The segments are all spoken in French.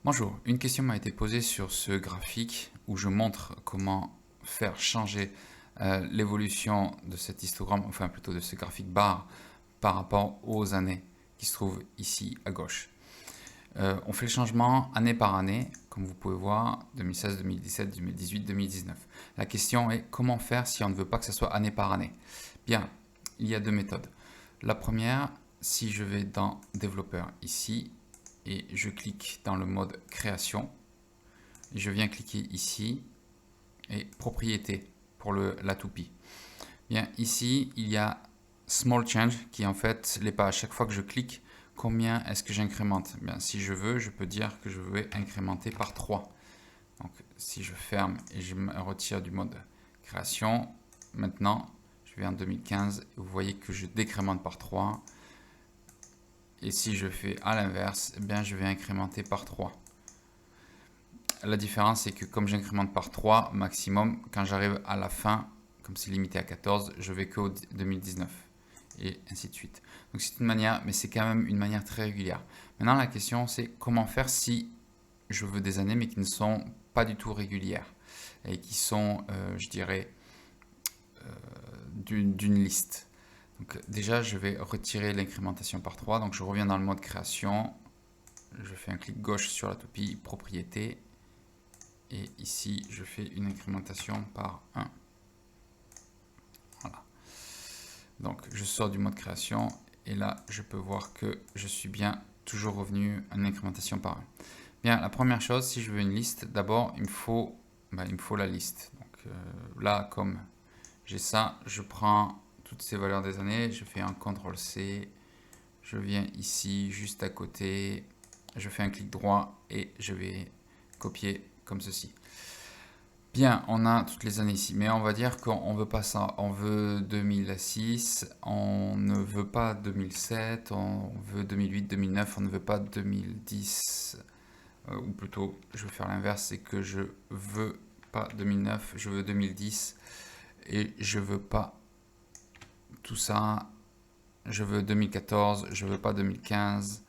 Bonjour, une question m'a été posée sur ce graphique où je montre comment faire changer l'évolution de cet histogramme, enfin plutôt de ce graphique bar par rapport aux années qui se trouvent ici à gauche. On fait le changement année par année, comme vous pouvez voir, 2016, 2017, 2018, 2019. La question est comment faire si on ne veut pas que ce soit année par année. Bien, il y a deux méthodes. La première, si je vais dans développeur ici, et je clique dans le mode création. Je viens cliquer ici et propriété pour la toupie. Bien, ici, il y a small change qui en fait les pas. À chaque fois que je clique, combien est-ce que j'incrémente? Bien, si je veux, je peux dire que je veux incrémenter par 3. Donc, si je ferme et je me retire du mode création, maintenant, je vais en 2015 et vous voyez que je décrémente par 3. Et si je fais à l'inverse, eh bien, je vais incrémenter par 3. La différence, c'est que comme j'incrémente par 3 maximum, quand j'arrive à la fin, comme c'est limité à 14, je vais qu'au 2019. Et ainsi de suite. Donc c'est une manière, mais c'est quand même une manière très régulière. Maintenant, la question, c'est comment faire si je veux des années, mais qui ne sont pas du tout régulières. Et qui sont, je dirais, d'une liste. Donc déjà, je vais retirer l'incrémentation par 3. Donc je reviens dans le mode création. Je fais un clic gauche sur la toupie, propriété. Et ici, je fais une incrémentation par 1. Voilà. Donc, je sors du mode création. Et là, je peux voir que je suis bien toujours revenu à une incrémentation par 1. Bien, la première chose, si je veux une liste, d'abord, il me faut la liste. Donc là, comme j'ai ça, je prends toutes ces valeurs des années, je fais un CTRL-C, je viens ici, juste à côté, je fais un clic droit et je vais copier comme ceci. Bien, on a toutes les années ici, mais on va dire qu'on ne veut pas ça. On veut 2006, on ne veut pas 2007, on veut 2008, 2009, on ne veut pas 2010. Ou plutôt, je vais faire l'inverse, c'est que je veux pas 2009, je veux 2010. Et je veux pas tout ça. Je veux 2014, je veux pas 2015.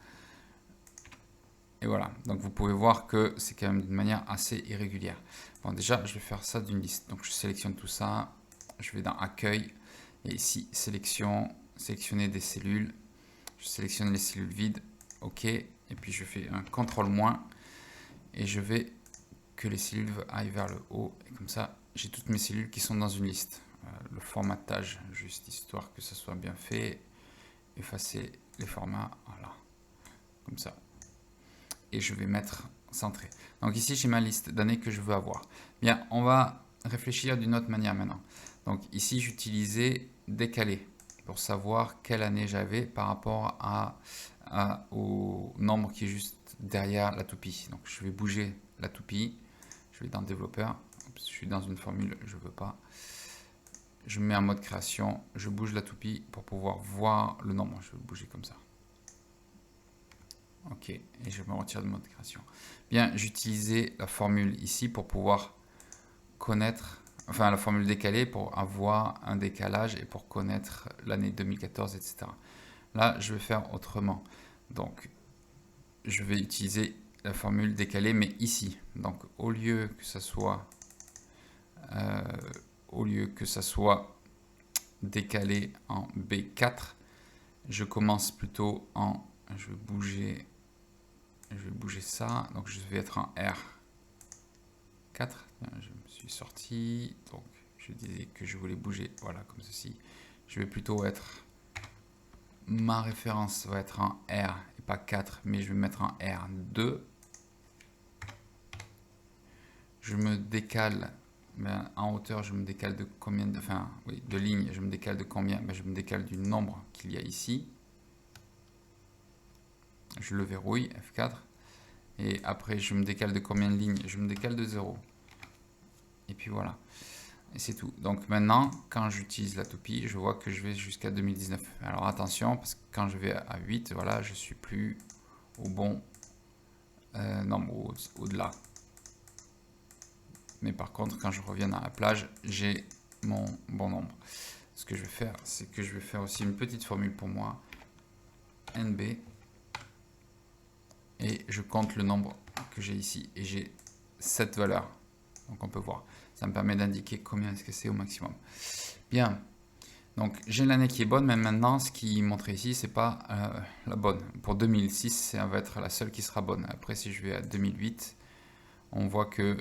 Et voilà, donc vous pouvez voir que c'est quand même d'une manière assez irrégulière. Bon, déjà, je vais faire ça d'une liste. Donc, je sélectionne tout ça. Je vais dans Accueil. Et ici, sélectionner des cellules. Je sélectionne les cellules vides. OK. Et puis, je fais un CTRL-. Et je vais que les cellules aillent vers le haut. Et comme ça, j'ai toutes mes cellules qui sont dans une liste. Le formatage, juste histoire que ça soit bien fait. Effacer les formats. Voilà. Comme ça. Et je vais mettre centré. Donc ici, j'ai ma liste d'années que je veux avoir. Bien, on va réfléchir d'une autre manière maintenant. Donc ici, j'utilisais décaler pour savoir quelle année j'avais par rapport au nombre qui est juste derrière la toupie. Donc je vais bouger la toupie. Je vais dans développeur. Je suis dans une formule, je ne veux pas. Je mets en mode création. Je bouge la toupie pour pouvoir voir le nombre. Je vais bouger comme ça. Ok, et je me retire de mode création. Bien, j'utilisais la formule ici pour pouvoir connaître, enfin la formule décalée pour avoir un décalage et pour connaître l'année 2014, etc. Là, je vais faire autrement. Donc, je vais utiliser la formule décalée, mais ici. Donc, au lieu que ça soit décalé en B4, je commence plutôt en, je vais bouger ça, donc je vais être en R4, je me suis sorti, donc je disais que je voulais bouger, voilà, comme ceci. Je vais plutôt être, ma référence va être en R et pas 4, mais je vais mettre en R2. Je me décale, ben, en hauteur, je me décale de combien, de lignes, je me décale de combien? Ben, je me décale du nombre qu'il y a ici. Je le verrouille, F4. Et après, je me décale de combien de lignes? Je me décale de 0. Et puis voilà. Et c'est tout. Donc maintenant, quand j'utilise la toupie, je vois que je vais jusqu'à 2019. Alors attention, parce que quand je vais à 8, voilà, je suis plus au bon nombre, au-delà. Mais par contre, quand je reviens dans la plage, j'ai mon bon nombre. Ce que je vais faire, c'est que je vais faire aussi une petite formule pour moi. NB. Et je compte le nombre que j'ai ici et j'ai cette valeur. Donc on peut voir. Ça me permet d'indiquer combien est-ce que c'est au maximum. Bien. Donc j'ai l'année qui est bonne, mais maintenant ce qui est montré ici, c'est pas la bonne. Pour 2006, ça va être la seule qui sera bonne. Après, si je vais à 2008, on voit que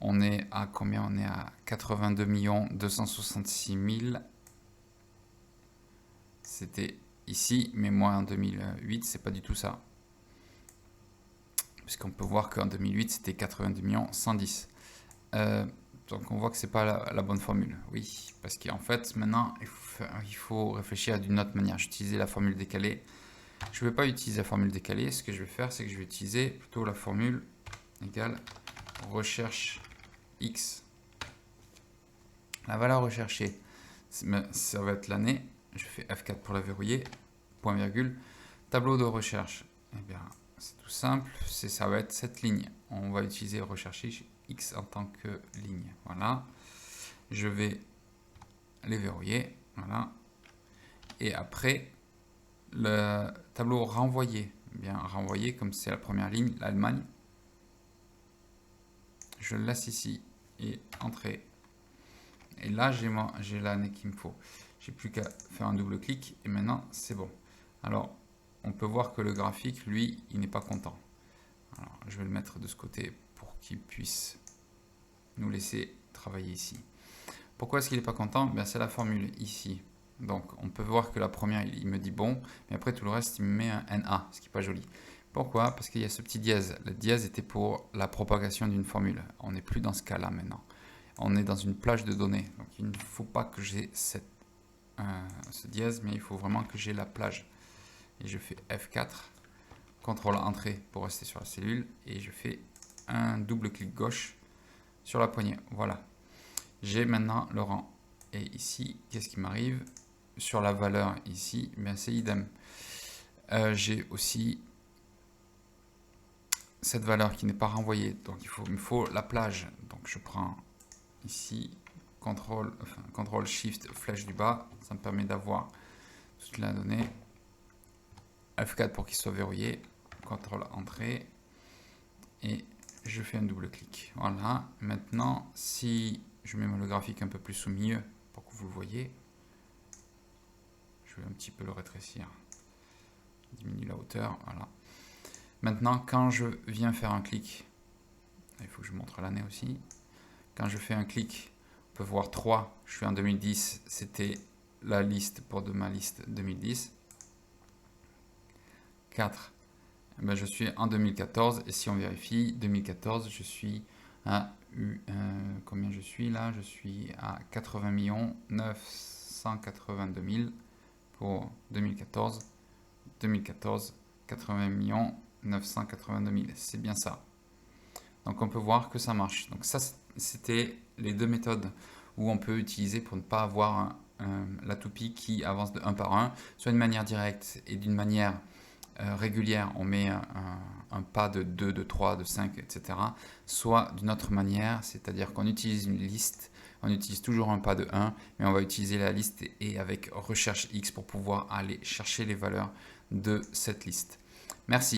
on est à combien? On est à 82 266 000. C'était ici, mais moi en 2008, c'est pas du tout ça. Puisqu'on peut voir qu'en 2008, c'était 82 110 000. Donc on voit que c'est pas la bonne formule. Oui, parce qu'en fait, maintenant, il faut réfléchir d'une autre manière. J'utilisais la formule décalée. Je ne vais pas utiliser la formule décalée. Ce que je vais faire, c'est que je vais utiliser plutôt la formule égale recherche X. La valeur recherchée, ça va être l'année. Je fais F4 pour la verrouiller. Point virgule. Tableau de recherche. Eh bien, c'est tout simple. Ça va être cette ligne. On va utiliser rechercher X en tant que ligne. Voilà. Je vais les verrouiller. Voilà. Et après, le tableau renvoyé. Bien, renvoyé, comme c'est la première ligne, l'Allemagne. Je le laisse ici et entrer. Et là, j'ai l'année qu'il me faut. J'ai plus qu'à faire un double clic et maintenant, c'est bon. Alors, on peut voir que le graphique, lui, il n'est pas content. Alors, je vais le mettre de ce côté pour qu'il puisse nous laisser travailler ici. Pourquoi est-ce qu'il n'est pas content? Ben, c'est la formule ici. Donc, on peut voir que la première, il me dit bon, mais après tout le reste, il me met un NA, ce qui n'est pas joli. Pourquoi? Parce qu'il y a ce petit dièse. Le dièse était pour la propagation d'une formule. On n'est plus dans ce cas-là maintenant. On est dans une plage de données. Donc, il ne faut pas que j'ai ce dièse, mais il faut vraiment que j'ai la plage. Et je fais F4, CTRL entrée pour rester sur la cellule, et je fais un double clic gauche sur la poignée. Voilà. J'ai maintenant le rang. Et ici, qu'est-ce qui m'arrive? Sur la valeur ici, ben c'est idem. J'ai aussi cette valeur qui n'est pas renvoyée. Donc il me faut la plage. Donc je prends ici, CTRL SHIFT, flèche du bas. Ça me permet d'avoir toute la donnée. F4 pour qu'il soit verrouillé. CTRL entrée. Et je fais un double clic. Voilà. Maintenant, si je mets le graphique un peu plus au milieu pour que vous le voyez, je vais un petit peu le rétrécir. Diminue la hauteur. Voilà. Maintenant, quand je viens faire un clic, il faut que je montre l'année aussi. Quand je fais un clic, on peut voir 3. Je suis en 2010. C'était la liste pour ma liste 2010. 4. Ben, je suis en 2014 et si on vérifie 2014, je suis à combien je suis là? Je suis à 80 982 000 pour 2014. 2014, 80 982 000. C'est bien ça. Donc on peut voir que ça marche. Donc ça, c'était les deux méthodes où on peut utiliser pour ne pas avoir la toupie qui avance de 1 par 1, soit d'une manière directe et d'une manière régulière, on met un pas de 2, de 3, de 5, etc. Soit d'une autre manière, c'est-à-dire qu'on utilise une liste, on utilise toujours un pas de 1, mais on va utiliser la liste et avec recherche X pour pouvoir aller chercher les valeurs de cette liste. Merci.